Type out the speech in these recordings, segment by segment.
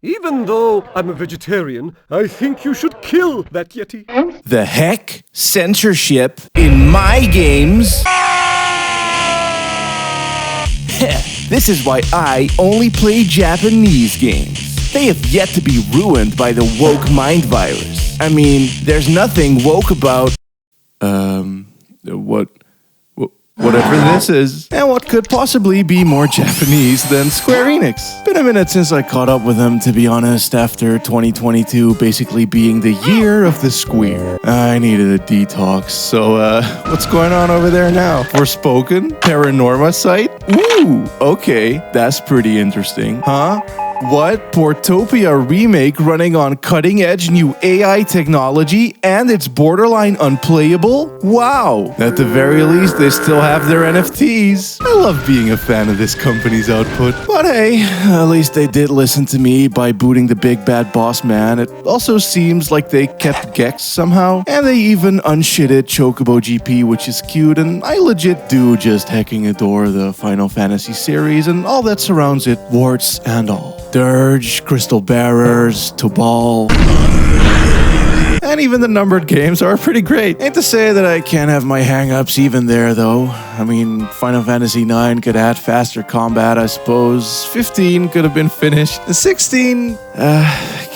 Even though I'm a vegetarian, I think you should kill that Yeti. The heck? Censorship in my games? This is why I only play Japanese games. They have yet to be ruined by the woke mind virus. I mean, there's nothing woke about... whatever this is. And what could possibly be more Japanese than Square Enix? Been a minute since I caught up with them, to be honest, after 2022 basically being the year of the square. I needed a detox, so what's going on over there now? Forspoken? Paranorma site? Ooh, okay, that's pretty interesting. Huh? What? Portopia remake running on cutting-edge new AI technology and it's borderline unplayable? Wow! At the very least, they still have their NFTs. I love being a fan of this company's output. But hey, at least they did listen to me by booting the big bad boss man. It also seems like they kept Gex somehow. And they even unshitted Chocobo GP, which is cute, and I legit do just hecking adore the Final Fantasy series and all that surrounds it, warts and all. Dirge, Crystal Bearers, Tobal, and even the numbered games are pretty great. Ain't to say that I can't have my hang-ups even there, though. I mean, Final Fantasy IX could add faster combat, I suppose. 15 could have been finished. 16,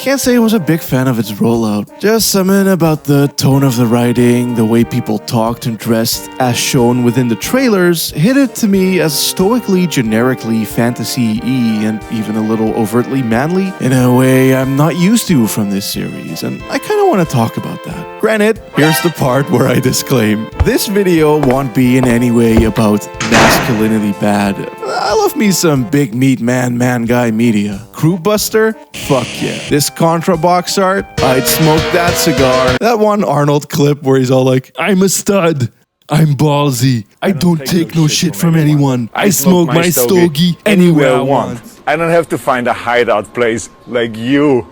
can't say I was a big fan of its rollout. Just something about the tone of the writing, the way people talked and dressed, as shown within the trailers, hit it to me as stoically, generically fantasy-y and even a little overtly manly in a way I'm not used to from this series, and I kind of want to talk about that. Granted, here's the part where I disclaim, this video won't be in any way about masculinity bad. I love me some big meat man guy media. Crew Buster? Fuck yeah. This Contra box art? I'd smoke that cigar. That one Arnold clip where he's all like, I'm a stud. I'm ballsy. I don't take no shit from anyone. I smoke my stogie anywhere I want. I don't have to find a hideout place like you.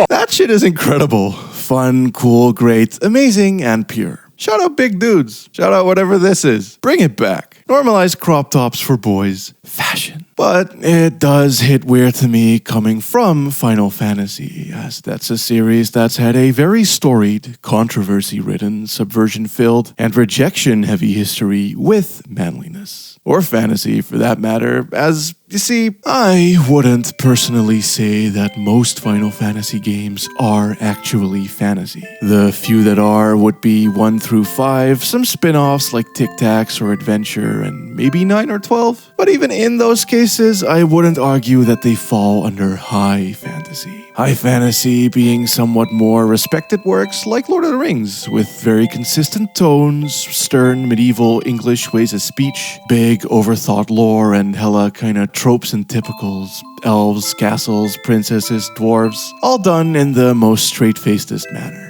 That shit is incredible. Fun, cool, great, amazing, and pure. Shout out big dudes. Shout out whatever this is. Bring it back. Normalize crop tops for boys. Fashion. But it does hit weird to me coming from Final Fantasy, as that's a series that's had a very storied, controversy-ridden, subversion-filled, and rejection-heavy history with manliness. Or fantasy, for that matter, as, you see, I wouldn't personally say that most Final Fantasy games are actually fantasy. The few that are would be 1 through 5, some spin-offs like Tic Tacs or Adventure, and maybe 9 or 12. But even in those cases, I wouldn't argue that they fall under high fantasy. High fantasy being somewhat more respected works like Lord of the Rings, with very consistent tones, stern medieval English ways of speech, big overthought lore, and hella kinda tropes and typicals. Elves, castles, princesses, dwarves, all done in the most straight-facedest manner.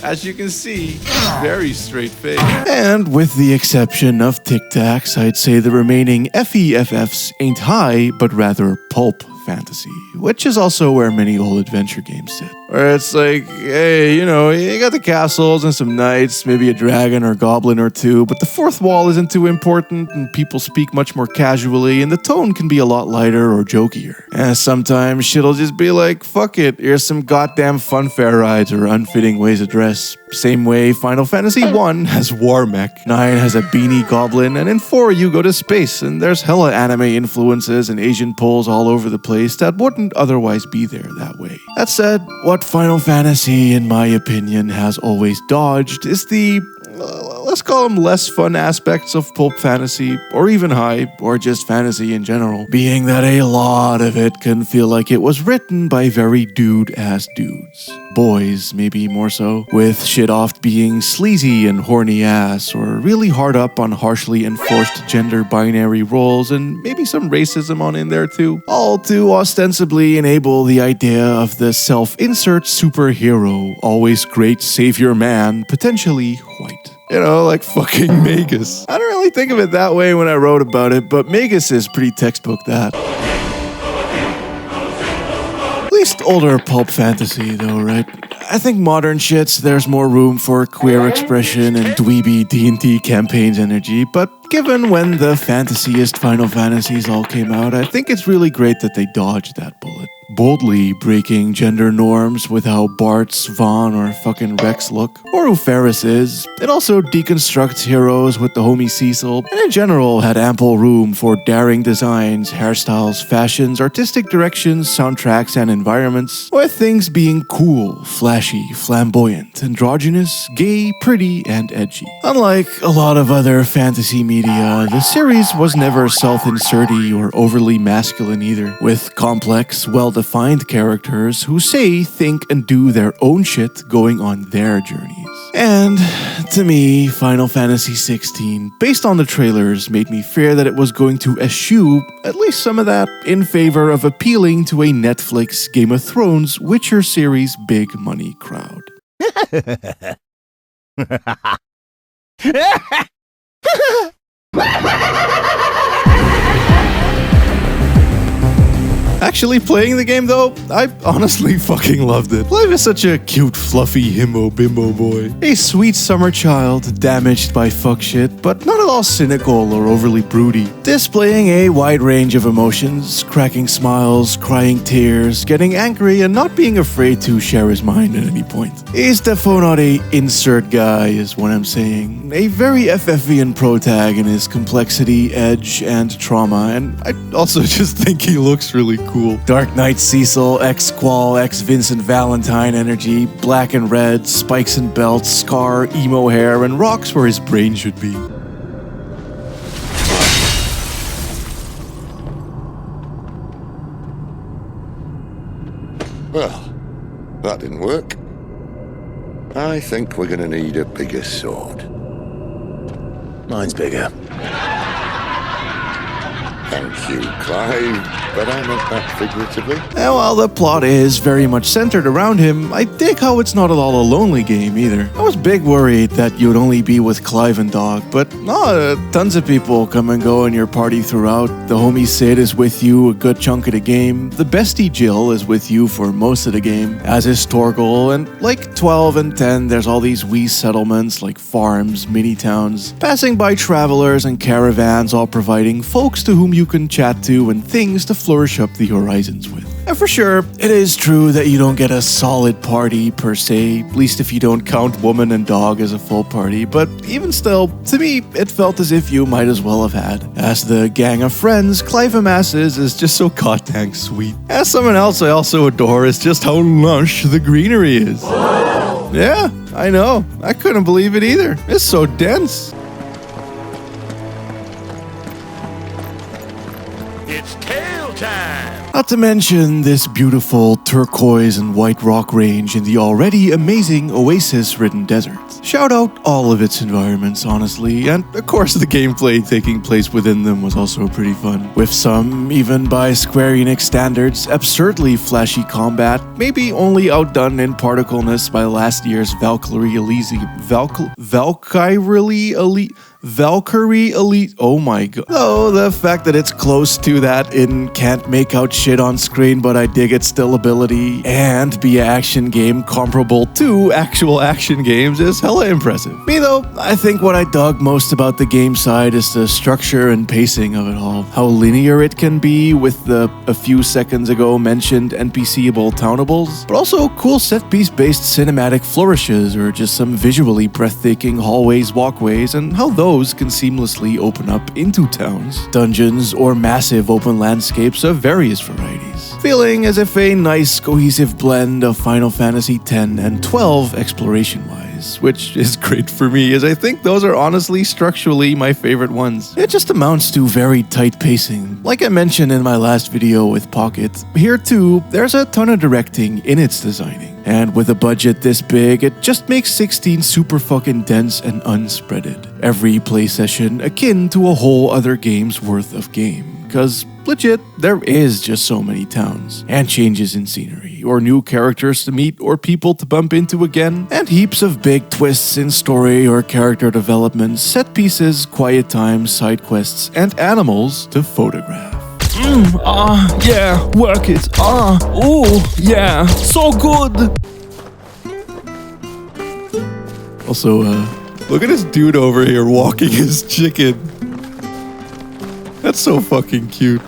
As you can see, very straight-faced. And with the exception of Tic Tacs, I'd say the remaining FEFFs ain't high, but rather pulp fantasy, which is also where many old adventure games sit. Where it's like, hey, you know, you got the castles and some knights, maybe a dragon or goblin or two, but the fourth wall isn't too important and people speak much more casually and the tone can be a lot lighter or jokier. And sometimes shit'll just be like, fuck it, here's some goddamn funfair rides or unfitting ways to dress. Same way Final Fantasy 1 has War Mech, 9 has a beanie goblin, and in 4 you go to space and there's hella anime influences and Asian pulls all over the place that wouldn't otherwise be there that way. That said, what Final Fantasy, in my opinion, has always dodged is the, let's call them less fun aspects of pulp fantasy, or even high, or just fantasy in general, being that a lot of it can feel like it was written by very dude-ass dudes. Boys, maybe more so, with shit oft being sleazy and horny ass, or really hard up on harshly enforced gender binary roles, and maybe some racism on in there too, all to ostensibly enable the idea of the self-insert superhero, always great savior man, potentially white. You know, like fucking Magus. I don't really think of it that way when I wrote about it, but Magus is pretty textbook that. At least older pulp fantasy though, right? I think modern shits, there's more room for queer expression and dweeby D&D campaigns energy, but given when the fantasyist Final Fantasies all came out, I think it's really great that they dodged that bullet. Boldly breaking gender norms with how Bart's, Vaughn, or fucking Rex look, or who Ferris is. It also deconstructs heroes with the homie Cecil, and in general had ample room for daring designs, hairstyles, fashions, artistic directions, soundtracks, and environments, with things being cool, flashy, flamboyant, androgynous, gay, pretty, and edgy. Unlike a lot of other fantasy media, the series was never self-inserty or overly masculine either, with complex, well-defined characters who say, think, and do their own shit going on their journeys. And, to me, Final Fantasy XVI, based on the trailers, made me fear that it was going to eschew at least some of that in favor of appealing to a Netflix, Game of Thrones, Witcher series big money crowd. Actually playing the game though, I honestly fucking loved it. Clive is such a cute, fluffy himbo-bimbo boy. A sweet summer child, damaged by fuck shit, but not at all cynical or overly broody. Displaying a wide range of emotions, cracking smiles, crying tears, getting angry, and not being afraid to share his mind at any point. He's definitely not a insert guy, is what I'm saying. A very FFian protag in his complexity, edge, and trauma, and I also just think he looks really cool. Dark Knight Cecil, ex-Squall, ex-Vincent Valentine energy, black and red, spikes and belts, scar, emo hair, and rocks where his brain should be. Well, that didn't work. I think we're gonna need a bigger sword. Mine's bigger. Thank you, Clive, but I meant that figuratively. And while the plot is very much centered around him, I dig how it's not at all a lonely game either. I was big worried that you'd only be with Clive and Dog, but no, tons of people come and go in your party throughout. The homie Sid is with you a good chunk of the game. The bestie Jill is with you for most of the game, as is Torgal, and like 12 and 10, there's all these wee settlements like farms, mini towns, passing by travelers and caravans, all providing folks to whom you can chat to and things to flourish up the horizons with. And for sure, it is true that you don't get a solid party per se, at least if you don't count woman and dog as a full party, but even still, to me, it felt as if you might as well have had. As the gang of friends Clive amasses is just so goddamn sweet. As someone else I also adore is just how lush the greenery is. Yeah, I know. I couldn't believe it either. It's so dense. It's tail time! Not to mention this beautiful turquoise and white rock range in the already amazing oasis-ridden desert. Shout out all of its environments, honestly, and of course the gameplay taking place within them was also pretty fun. With some, even by Square Enix standards, absurdly flashy combat, maybe only outdone in particleness by last year's Valkyrie Elite, oh my god. Though the fact that it's close to that in can't make out shit on screen but I dig its still ability and be an action game comparable to actual action games is hella impressive. Me though, I think what I dug most about the game side is the structure and pacing of it all. How linear it can be with the a few seconds ago mentioned NPC-able townables, but also cool set-piece based cinematic flourishes or just some visually breathtaking hallways, walkways, and how those can seamlessly open up into towns, dungeons, or massive open landscapes of various varieties. Feeling as if a nice cohesive blend of Final Fantasy X and 12 exploration-wise, which is great for me as I think those are honestly structurally my favorite ones. It just amounts to very tight pacing. Like I mentioned in my last video with Pocket, here too, there's a ton of directing in its designing. And with a budget this big, it just makes 16 super fucking dense and unspreaded. Every play session akin to a whole other game's worth of game. Cause legit, there is just so many towns, and changes in scenery, or new characters to meet or people to bump into again, and heaps of big twists in story or character development, set pieces, quiet times, side quests, and animals to photograph. Yeah, work it. Oh, yeah, so good. Also, look at this dude over here walking his chicken. That's so fucking cute.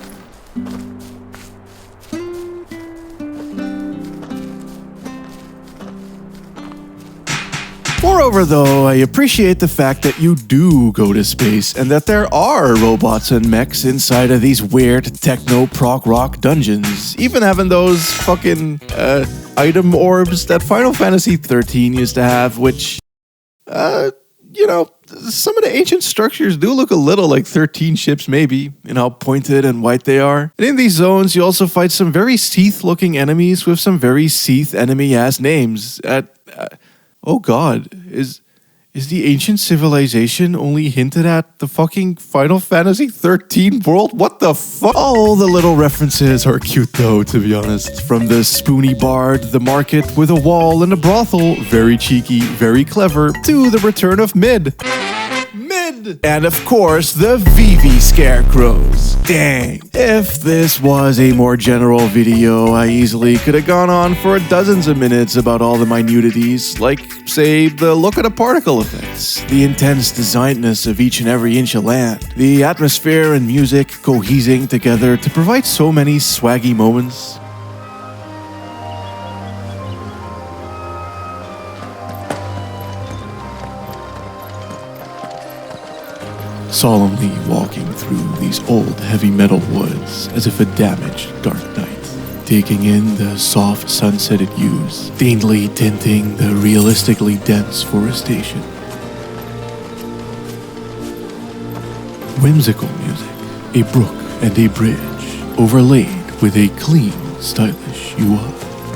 Moreover, though, I appreciate the fact that you do go to space and that there are robots and mechs inside of these weird techno-prog rock dungeons. Even having those fucking item orbs that Final Fantasy XIII used to have, which, you know, some of the ancient structures do look a little like 13 ships maybe, in how pointed and white they are. And in these zones, you also fight some very Seath-looking enemies with some very Seath enemy-ass names. Oh god, is the ancient civilization only hinted at the fucking Final Fantasy XIII world? What the fuck? All the little references are cute though, to be honest. From the spoony bard, the market with a wall and a brothel, very cheeky, very clever, to the return of Mid. And of course, the Vivi scarecrows. Dang. If this was a more general video, I easily could have gone on for dozens of minutes about all the minutities, like, say, the look at the particle effects, the intense designedness of each and every inch of land, the atmosphere and music cohesing together to provide so many swaggy moments. Solemnly walking through these old heavy metal woods as if a damaged dark night, taking in the soft sunsetted hues, faintly tinting the realistically dense forestation. Whimsical music, a brook and a bridge, overlaid with a clean, stylish UI.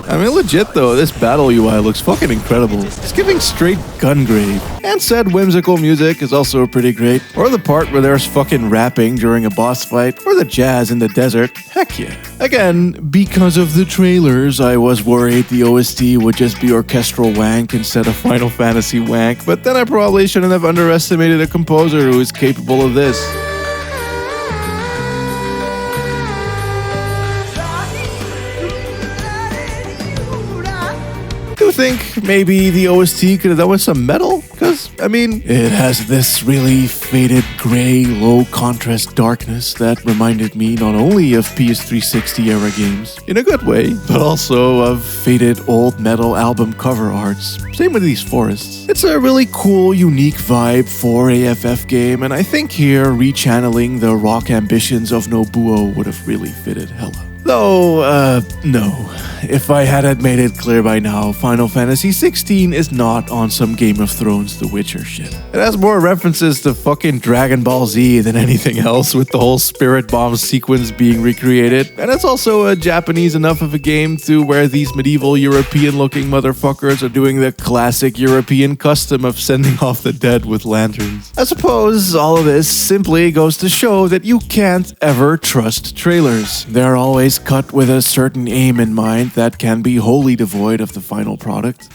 I mean, legit though, this battle UI looks fucking incredible. It's giving straight Gungrave. And said whimsical music is also pretty great. Or the part where there's fucking rapping during a boss fight, or the jazz in the desert. Heck yeah. Again, because of the trailers, I was worried the OST would just be orchestral wank instead of Final Fantasy wank, but then I probably shouldn't have underestimated a composer who is capable of this. Do you think maybe the OST could have done with some metal? Because, I mean, it has this really faded gray, low contrast darkness that reminded me not only of PS360 era games, in a good way, but also of faded old metal album cover arts. Same with these forests. It's a really cool, unique vibe for a FF game, and I think here, rechanneling the rock ambitions of Nobuo would have really fitted hella. Though, no. If I hadn't made it clear by now, Final Fantasy XVI is not on some Game of Thrones The Witcher shit. It has more references to fucking Dragon Ball Z than anything else, with the whole Spirit Bomb sequence being recreated. And it's also a Japanese enough of a game to where these medieval European-looking motherfuckers are doing the classic European custom of sending off the dead with lanterns. I suppose all of this simply goes to show that you can't ever trust trailers. They're always cut with a certain aim in mind that can be wholly devoid of the final product.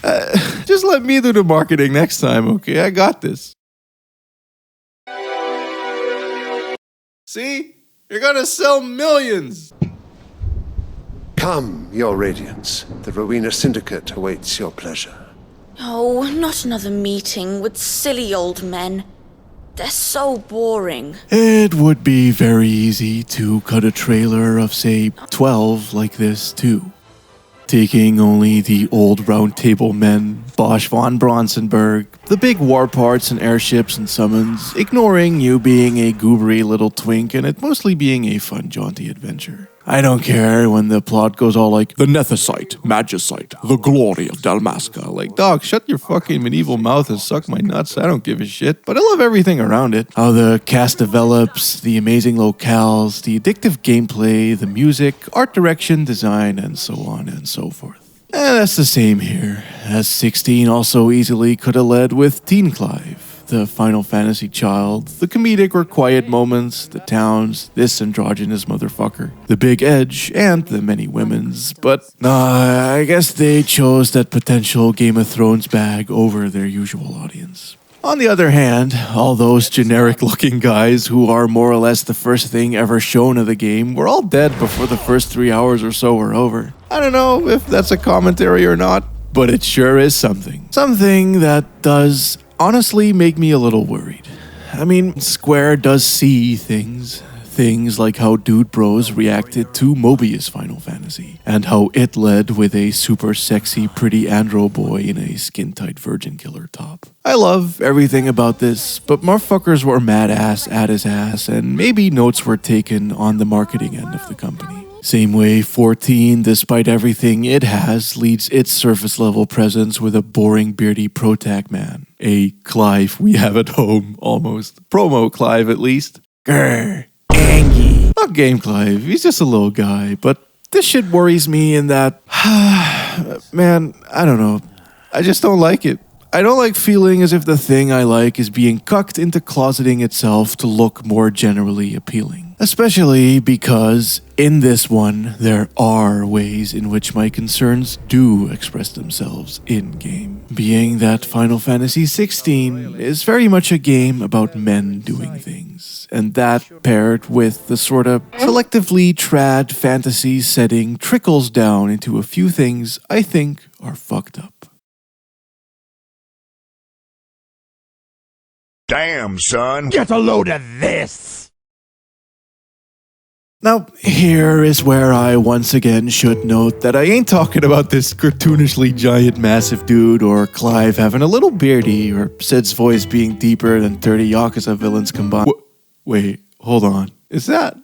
Just let me do the marketing next time, okay? I got this. See? You're gonna sell millions! Come, your radiance. The Rowena Syndicate awaits your pleasure. Oh, not another meeting with silly old men. They're so boring. It would be very easy to cut a trailer of, say, 12 like this, too. Taking only the old round table men, Bosch von Bronzenberg, the big war parts and airships and summons, ignoring you being a goobery little twink and it mostly being a fun, jaunty adventure. I don't care when the plot goes all like, the Nethicite, Magicite, the glory of Dalmasca. Like, dog, shut your fucking medieval mouth and suck my nuts. I don't give a shit. But I love everything around it. How the cast develops, the amazing locales, the addictive gameplay, the music, art direction, design, and so on and so forth. And that's the same here, as 16 also easily could have led with Teen Clive. The Final Fantasy child, the comedic or quiet moments, the towns, this androgynous motherfucker, the big edge, and the many women's, but I guess they chose that potential Game of Thrones bag over their usual audience. On the other hand, all those generic-looking guys who are more or less the first thing ever shown of the game were all dead before the first 3 hours or so were over. I don't know if that's a commentary or not, but it sure is something. Something that does honestly make me a little worried. I mean, Square does see things. Things like how Dude Bros reacted to Mobius Final Fantasy, and how it led with a super sexy pretty andro boy in a skin-tight virgin killer top. I love everything about this, but motherfuckers were mad ass at his ass, and maybe notes were taken on the marketing end of the company. Same way 14, despite everything it has, leads its surface level presence with a boring beardy protag man. A Clive we have at home, almost. Promo Clive at least. Grr. Angie. Not Game Clive, he's just a little guy, but this shit worries me in that, man, I don't know. I just don't like it. I don't like feeling as if the thing I like is being cucked into closeting itself to look more generally appealing. Especially because in this one, there are ways in which my concerns do express themselves in-game. Being that Final Fantasy XVI is very much a game about men doing things. And that, paired with the sort of selectively trad fantasy setting, trickles down into a few things I think are fucked up. Damn, son. Get a load of this. Now, here is where I once again should note that I ain't talking about this cartoonishly giant massive dude or Clive having a little beardy or Sid's voice being deeper than 30 Yakuza villains combined. Wait, hold on. Is that...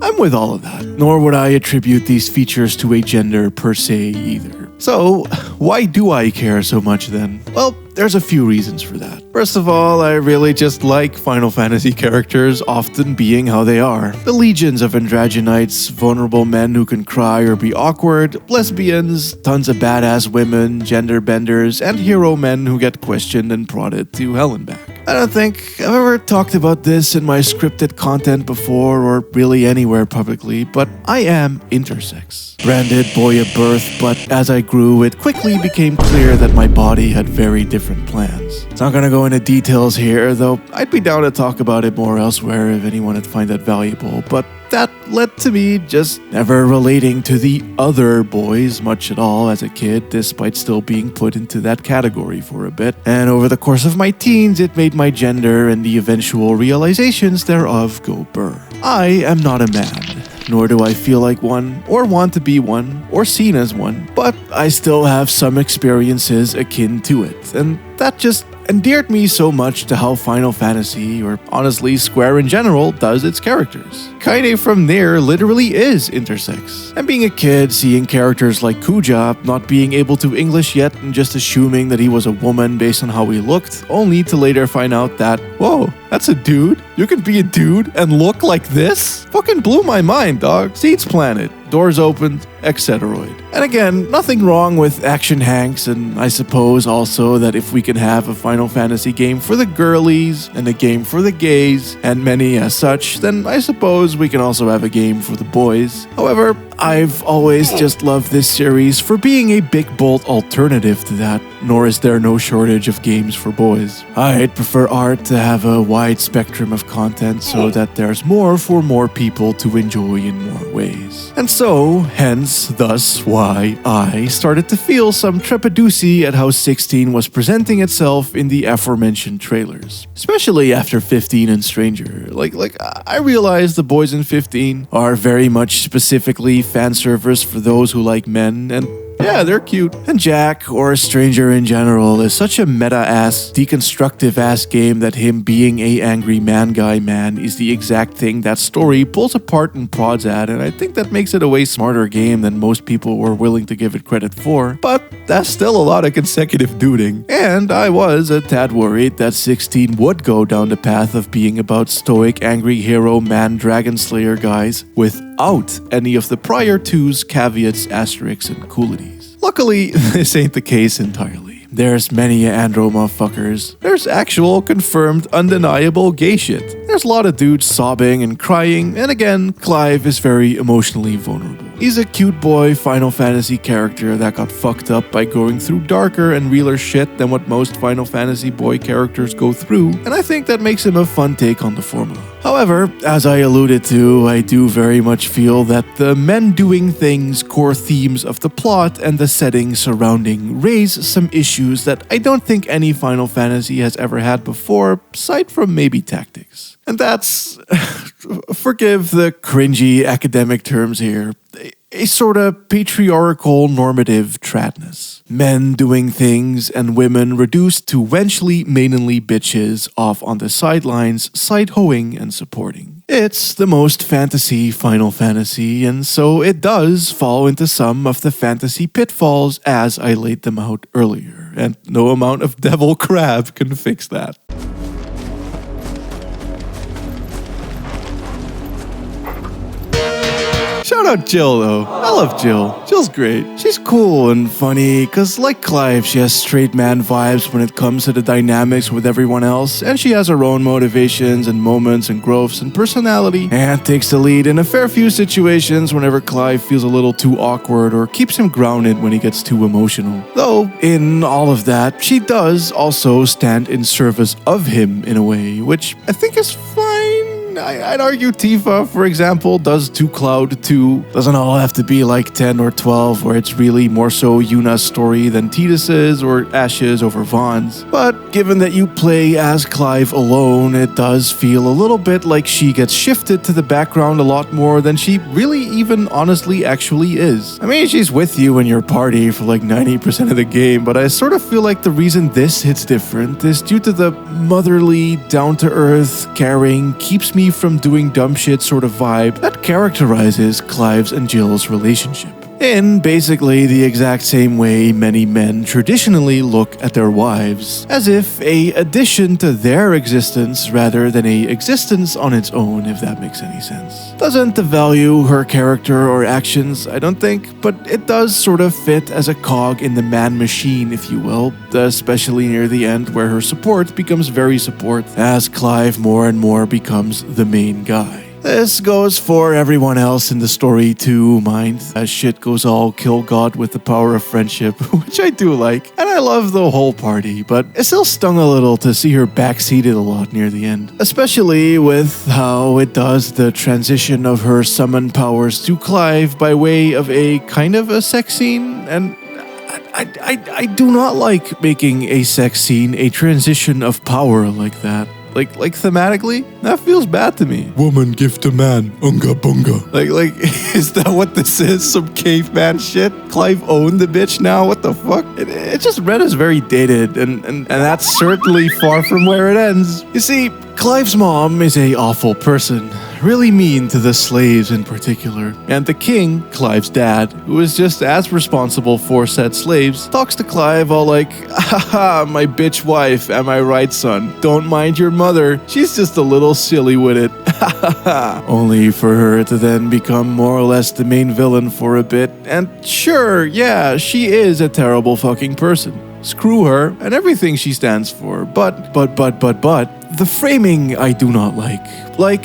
I'm with all of that. Nor would I attribute these features to a gender per se either. So, why do I care so much then? Well, there's a few reasons for that. First of all, I really just like Final Fantasy characters often being how they are. The legions of androgynites, vulnerable men who can cry or be awkward, lesbians, tons of badass women, gender benders, and hero men who get questioned and prodded to hell and back. I don't think I've ever talked about this in my scripted content before or really anywhere publicly, but I am intersex. Branded boy at birth, but as I grew, it quickly became clear that my body had very different plans. It's not gonna go into details here, though I'd be down to talk about it more elsewhere if anyone would find that valuable, but that led to me just never relating to the other boys much at all as a kid, despite still being put into that category for a bit. And over the course of my teens, it made my gender and the eventual realizations thereof go burr. I am not a man, nor do I feel like one, or want to be one, or seen as one, but I still have some experiences akin to it, and that just endeared me so much to how Final Fantasy, or honestly Square in general, does its characters. Kaine from there literally is intersex. And being a kid, seeing characters like Kuja not being able to English yet and just assuming that he was a woman based on how he looked, only to later find out that, whoa, that's a dude? You can be a dude and look like this? Fucking blew my mind, dog. Seeds planted, doors opened, etc. And again, nothing wrong with action hanks, and I suppose also that if we can have a Final Fantasy game for the girlies and a game for the gays, and many as such, then I suppose we can also have a game for the boys. However, I've always just loved this series for being a big bold alternative to that, nor is there no shortage of games for boys. I'd prefer art to have a wide spectrum of content so that there's more for more people to enjoy in more ways. And so, hence, thus, why I started to feel some trepiducy at how 16 was presenting itself in the aforementioned trailers. Especially after 15 and Stranger. I realized the boys in 15 are very much specifically fan service for those who like men, and yeah, they're cute. And Jack, or Stranger in general, is such a meta-ass, deconstructive-ass game that him being a angry man guy man is the exact thing that story pulls apart and prods at, and I think that makes it a way smarter game than most people were willing to give it credit for. But that's still a lot of consecutive duding. And I was a tad worried that 16 would go down the path of being about stoic, angry hero man dragon slayer guys without any of the prior two's caveats, asterisks, and coolities. Luckily, this ain't the case entirely. There's many andro motherfuckers. There's actual, confirmed, undeniable gay shit. There's a lot of dudes sobbing and crying, and again, Clive is very emotionally vulnerable. He's a cute boy Final Fantasy character that got fucked up by going through darker and realer shit than what most Final Fantasy boy characters go through, and I think that makes him a fun take on the formula. However, as I alluded to, I do very much feel that the men doing things core themes of the plot and the setting surrounding raise some issues that I don't think any Final Fantasy has ever had before, aside from maybe tactics. And that's, forgive the cringy academic terms here, a sort of patriarchal normative tradness. Men doing things and women reduced to wenchly, maidenly bitches off on the sidelines, side-hoeing and supporting. It's the most fantasy Final Fantasy, and so it does fall into some of the fantasy pitfalls as I laid them out earlier, and no amount of devil crab can fix that. Shout out Jill though. I love Jill. Jill's great. She's cool and funny, cause like Clive, she has straight man vibes when it comes to the dynamics with everyone else, and she has her own motivations and moments and growths and personality, and takes the lead in a fair few situations whenever Clive feels a little too awkward or keeps him grounded when he gets too emotional. Though, in all of that, she does also stand in service of him in a way, which I think is fine. I'd argue Tifa, for example, does to Cloud too. Doesn't all have to be like 10 or 12, where it's really more so Yuna's story than Tidus's or Ash's over Vaughn's. But given that you play as Clive alone, it does feel a little bit like she gets shifted to the background a lot more than she really even honestly actually is. I mean, she's with you in your party for like 90% of the game, but I sort of feel like the reason this hits different is due to the motherly, down-to-earth, caring, keeps me from doing dumb shit sort of vibe that characterizes Clive's and Jill's relationship. In basically the exact same way many men traditionally look at their wives, as if a addition to their existence rather than a existence on its own, if that makes any sense. Doesn't devalue her character or actions, I don't think, but it does sort of fit as a cog in the man machine, if you will, especially near the end where her support becomes very support as Clive more and more becomes the main guy. This goes for everyone else in the story too, mind, as shit goes all kill God with the power of friendship, which I do like, and I love the whole party, but it still stung a little to see her backseated a lot near the end, especially with how it does the transition of her summon powers to Clive by way of a kind of a sex scene, and I do not like making a sex scene a transition of power like that. Like thematically, that feels bad to me. Woman gift to man, unga bunga. Like, is that what this is? Some caveman shit? Clive owned the bitch now? What the fuck? It just read as very dated, and that's certainly far from where it ends. You see, Clive's mom is a awful person, really mean to the slaves in particular, and the king, Clive's dad, who is just as responsible for said slaves, talks to Clive all like, haha, my bitch wife, am I right, son? Don't mind your mother, she's just a little silly with it, only for her to then become more or less the main villain for a bit, and sure, yeah, she is a terrible fucking person. Screw her and everything she stands for, but, the framing I do not like. Like,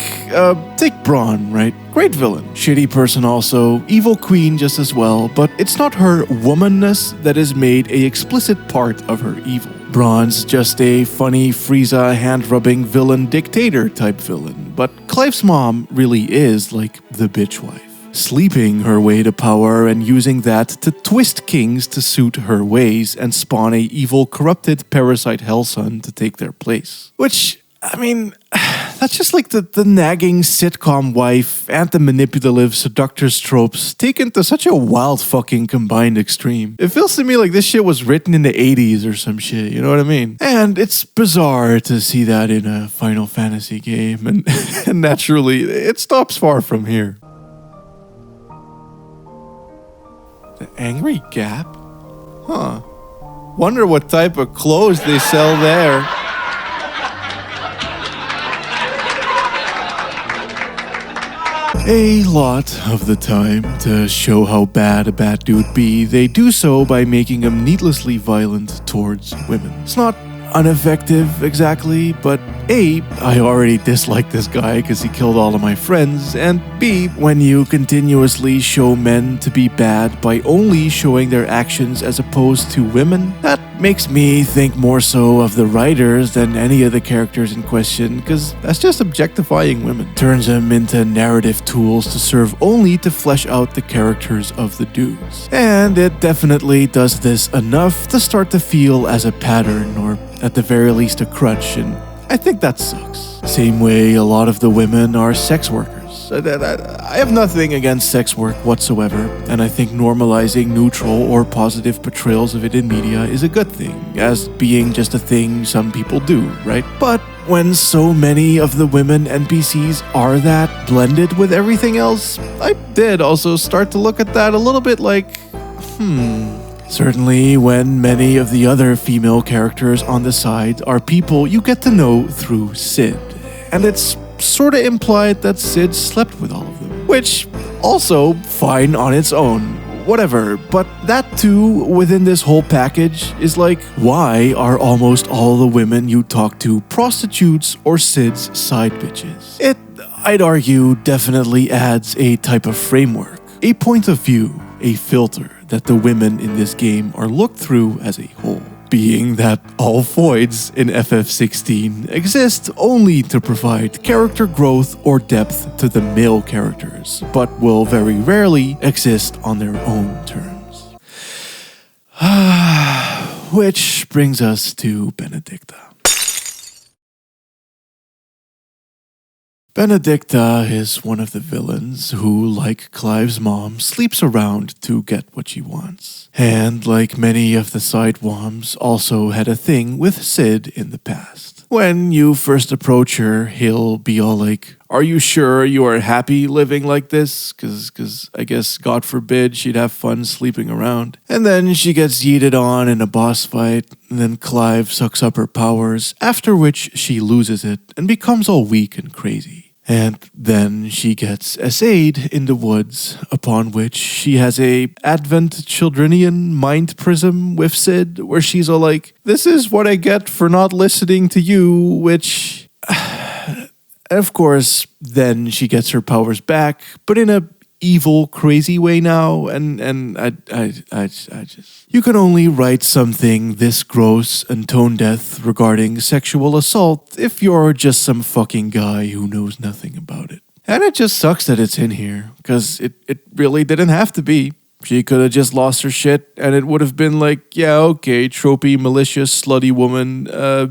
take Braun, right? Great villain. Shitty person also, evil queen just as well, but it's not her womanness that is made a explicit part of her evil. Braun's just a funny Frieza hand-rubbing villain dictator type villain, but Clive's mom really is like the bitch wife. Sleeping her way to power and using that to twist kings to suit her ways and spawn a evil, corrupted parasite Hellson to take their place. Which, I mean, that's just like the nagging sitcom wife and the manipulative seductress tropes taken to such a wild fucking combined extreme. It feels to me like this shit was written in the 80s or some shit, you know what I mean? And it's bizarre to see that in a Final Fantasy game, and naturally, it stops far from here. The Angry Gap? Huh. Wonder what type of clothes they sell there. A lot of the time, to show how bad a bad dude be, they do so by making him needlessly violent towards women. It's not ineffective exactly, but A, I already dislike this guy because he killed all of my friends, and B, when you continuously show men to be bad by only showing their actions as opposed to women, that makes me think more so of the writers than any of the characters in question, because that's just objectifying women. Turns them into narrative tools to serve only to flesh out the characters of the dudes. And it definitely does this enough to start to feel as a pattern, or at the very least a crutch, and I think that sucks. Same way a lot of the women are sex workers. I have nothing against sex work whatsoever, and I think normalizing neutral or positive portrayals of it in media is a good thing, as being just a thing some people do, right? But when so many of the women NPCs are that blended with everything else, I did also start to look at that a little bit like, Certainly when many of the other female characters on the side are people you get to know through Sid, and it's sorta implied that Sid slept with all of them, which also fine on its own, whatever, but that too within this whole package is like, why are almost all the women you talk to prostitutes or Sid's side bitches? It, I'd argue, definitely adds a type of framework, a point of view, a filter that the women in this game are looked through as a whole. Being that all voids in FF16 exist only to provide character growth or depth to the male characters, but will very rarely exist on their own terms. Which brings us to Benedikta. Benedikta is one of the villains who, like Clive's mom, sleeps around to get what she wants. And like many of the side woms, also had a thing with Sid in the past. When you first approach her, he'll be all like, "Are you sure you are happy living like this? Cause I guess, God forbid, she'd have fun sleeping around." And then she gets yeeted on in a boss fight, and then Clive sucks up her powers, after which she loses it and becomes all weak and crazy. And then she gets essayed in the woods, upon which she has a Advent Childrenian mind prism with Sid, where she's all like, "This is what I get for not listening to you," which... Of course, then she gets her powers back, but in a evil, crazy way now, and I just... You can only write something this gross and tone-deaf regarding sexual assault if you're just some fucking guy who knows nothing about it. And it just sucks that it's in here, because it really didn't have to be. She could have just lost her shit, and it would have been like, yeah, okay, tropey, malicious, slutty woman,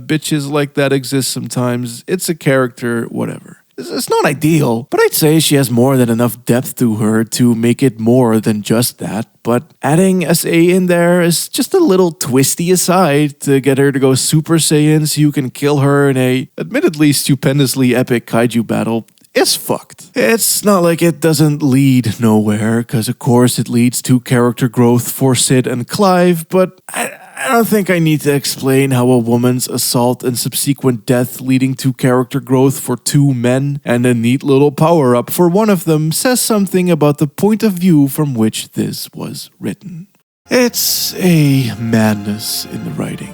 bitches like that exist sometimes, it's a character, whatever. It's not ideal, but I'd say she has more than enough depth to her to make it more than just that. But adding SA in there is just a little twisty aside to get her to go Super Saiyan so you can kill her in a, admittedly stupendously epic kaiju battle. It's fucked. It's not like it doesn't lead nowhere, because of course it leads to character growth for Sid and Clive, but I don't think I need to explain how a woman's assault and subsequent death leading to character growth for two men and a neat little power-up for one of them says something about the point of view from which this was written. It's a madness in the writing.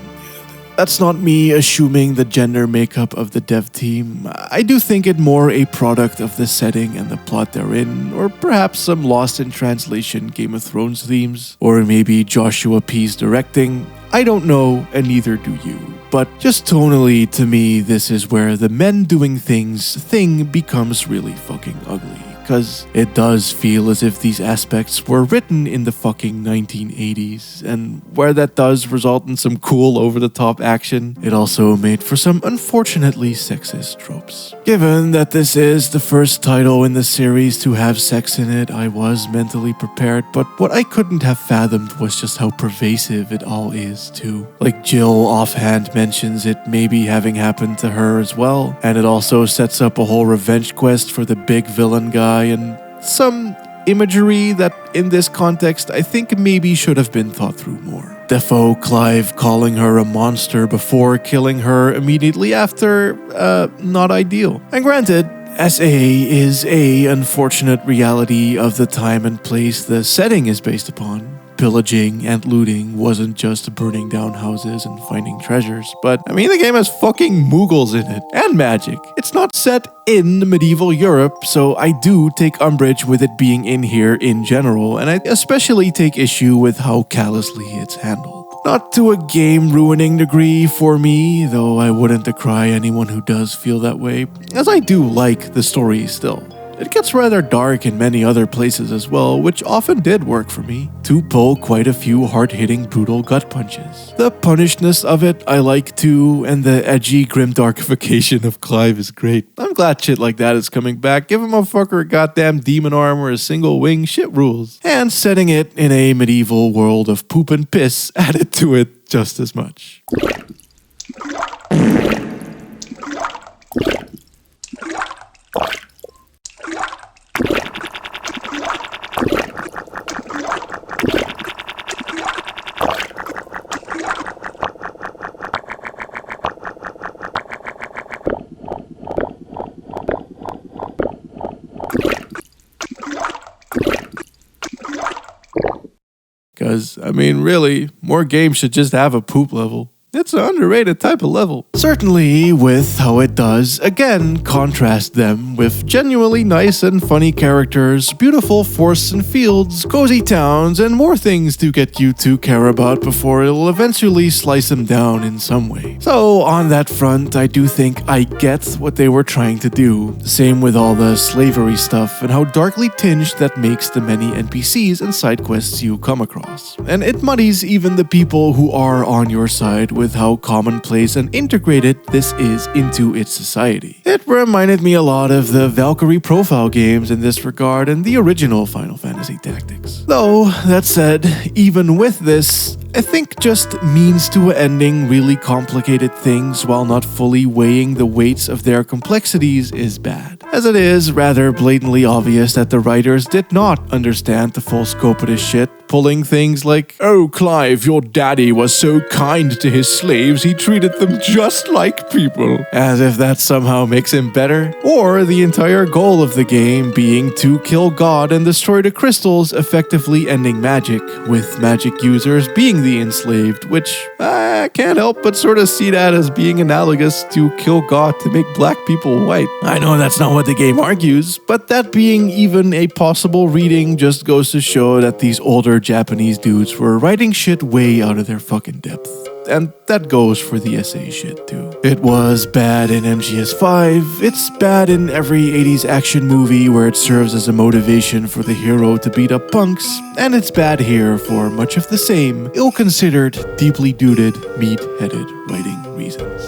That's not me assuming the gender makeup of the dev team. I do think it more a product of the setting and the plot therein, or perhaps some lost in translation Game of Thrones themes, or maybe Joshua P.'s directing. I don't know, and neither do you. But just tonally, to me, this is where the men doing things thing becomes really fucking ugly. Because it does feel as if these aspects were written in the fucking 1980s, and where that does result in some cool over-the-top action, it also made for some unfortunately sexist tropes. Given that this is the first title in the series to have sex in it, I was mentally prepared, but what I couldn't have fathomed was just how pervasive it all is too. Like Jill offhand mentions it maybe having happened to her as well, and it also sets up a whole revenge quest for the big villain guy, and some imagery that in this context I think maybe should have been thought through more. Defo Clive calling her a monster before killing her immediately after, not ideal. And granted, SA is a unfortunate reality of the time and place the setting is based upon. pillaging and looting wasn't just burning down houses and finding treasures, but I mean, the game has fucking Mughals in it, and magic. It's not set in medieval Europe, so I do take umbrage with it being in here in general, and I especially take issue with how callously it's handled. Not to a game-ruining degree for me, though I wouldn't decry anyone who does feel that way, as I do like the story still. It gets rather dark in many other places as well, which often did work for me, to pull quite a few hard-hitting brutal gut punches. The punishedness of it I like too, and the edgy grimdarkification of Clive is great. I'm glad shit like that is coming back. Give a motherfucker a goddamn demon arm or a single wing, shit rules. And setting it in a medieval world of poop and piss added to it just as much. Because, I mean, really, more games should just have a poop level. It's an underrated type of level. Certainly, with how it does, again, contrast them with genuinely nice and funny characters, beautiful forests and fields, cozy towns, and more things to get you to care about before it'll eventually slice them down in some way. So, on that front, I do think I get what they were trying to do. Same with all the slavery stuff and how darkly tinged that makes the many NPCs and side quests you come across. And it muddies even the people who are on your side with how commonplace and integrated this is into its society. It reminded me a lot of the Valkyrie profile games in this regard and the original Final Fantasy Tactics. Though, that said, even with this, I think just means to an ending really complicated things while not fully weighing the weights of their complexities is bad. As it is rather blatantly obvious that the writers did not understand the full scope of this shit, pulling things like, "Oh Clive, your daddy was so kind to his slaves he treated them just like people," as if that somehow makes him better, or the entire goal of the game being to kill God and destroy the crystals, effectively ending magic, with magic users being the enslaved, which I can't help but sort of see that as being analogous to kill God to make black people white. I know that's not what the game argues, but that being even a possible reading just goes to show that these older Japanese dudes were writing shit way out of their fucking depth. And that goes for the SA shit too. It was bad in MGS5, it's bad in every 80s action movie where it serves as a motivation for the hero to beat up punks, and it's bad here for much of the same, ill-considered, deeply duded, meat-headed writing reasons.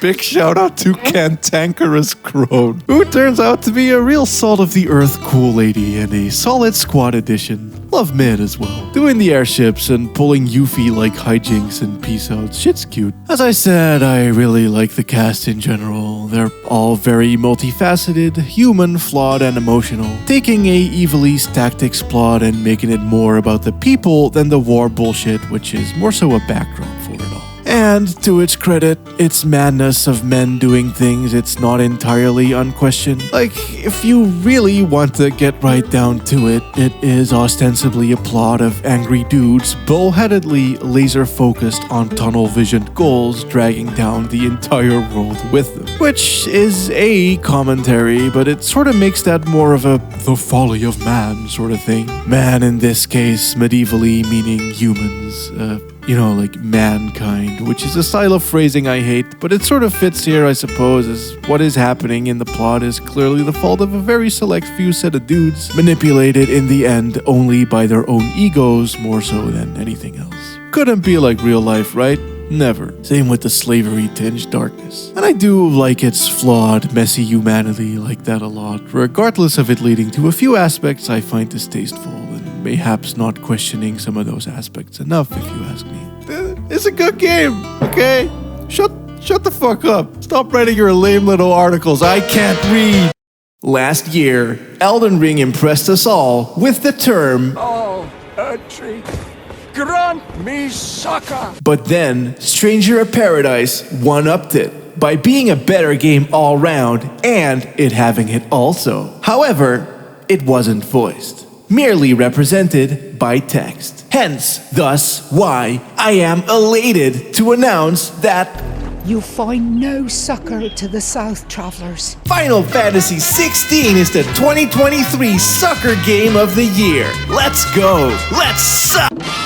Big shout out to Cantankerous Crone, who turns out to be a real salt of the earth cool lady and a solid squad addition. Love mid as well. Doing the airships and pulling Yuffie like hijinks and peace out. Shit's cute. As I said, I really like the cast in general. They're all very multifaceted, human, flawed, and emotional. Taking a Evilise tactics plot and making it more about the people than the war bullshit, which is more so a backdrop for it all. And to its credit, its madness of men doing things it's not entirely unquestioned. Like, if you really want to get right down to it, it is ostensibly a plot of angry dudes bullheadedly laser-focused on tunnel-visioned goals dragging down the entire world with them. Which is a commentary, but it sort of makes that more of a the folly of man sort of thing. Man in this case, medievally meaning humans, like mankind, which is a style of phrasing I hate, but it sort of fits here, I suppose, as what is happening in the plot is clearly the fault of a very select few set of dudes, manipulated in the end only by their own egos more so than anything else. Couldn't be like real life, right? Never. Same with the slavery-tinged darkness. And I do like its flawed, messy humanity like that a lot, regardless of it leading to a few aspects I find distasteful, and mayhaps not questioning some of those aspects enough, if you ask me. It's a good game, okay? Shut the fuck up. Stop writing your lame little articles. I can't read. Last year, Elden Ring impressed us all with the term, Oh, a treat. Grant me succor. But then, Stranger of Paradise one-upped it by being a better game all round and it having it also. However, it wasn't voiced. merely represented by text. Hence, thus, why I am elated to announce that you find no succor to the South Travelers. Final Fantasy XVI is the 2023 Sucker Game of the Year. Let's go! Let's suck!